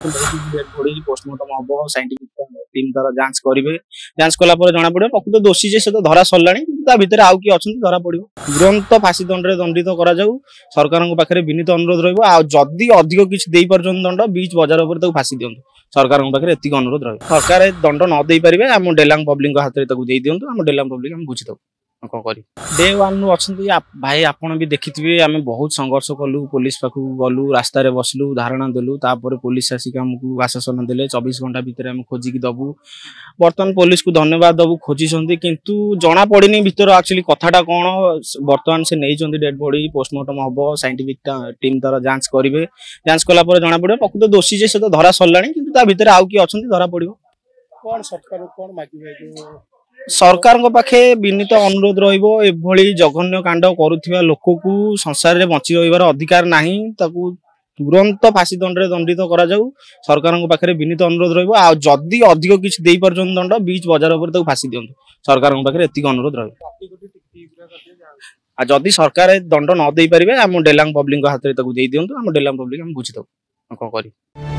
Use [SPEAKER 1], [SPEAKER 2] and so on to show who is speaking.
[SPEAKER 1] Dead body postmortem हम scientific team तार जांच करेंगे जांच कला जना पड़े प्रकृत दोषी जे से तो धरा सरला भितर आउ किए अच्छा धरा पड़ो तुरंत फांसी दंड में दंडित करा सरकार पाखे विनीत अनुरोध रही अधिक किसी दंड बीच बजार पर फांसी दिंतु सरकार पाखे एतिक अनुरोध रही सरकार दंड न दे पारे आम डेलांग पब्लिक हाथ में दे दिंतु आम डेलांग पब्लिक आम बुझीदेव कौन कर डे वन अच्छा भाई आपड़ भी देखिए आम बहुत संघर्ष कलु पुलिस पाखु गलु रास्त बसलु धारणा देलु तापर पुलिस आसिक आमको आश्वासन देले 24 घंटा भितर आम खोजिकी दबु बर्तमान पुलिस को धन्यवाद दबु खोजी किंतु जना पड़नी भितर एक्चुअली कथाटा कौन बर्तमान से नहीं डेड बॉडी पोस्टमार्टम हम साइंटिफिक टीम तार जांच करेंगे जांच कला जना पड़े प्रकृत दोषी जे से तो धरा सरला भितर आउ किए अच्छा धरा पड़ो
[SPEAKER 2] कौन सरकार कौन मांगे
[SPEAKER 1] सरकार पाखे विनीत अनुरोध रही जघन्य कांड करुवा लोक को संसार में बची रही अधिकार नहीं तुरंत फांसी दंड में दंडित करा सरकार पाखे विनीत अनुरोध रही अधिक किसी दंड बीच बजार पर फांसी दिंतु सरकार पाखे एतिक अनुरोध रही जदि सरकार दंड न दे पारे आम डेलांग पब्लिक हाथ में दे दिंतु आम डेलांग पब्लिक आम बुझीदेव कौन कर।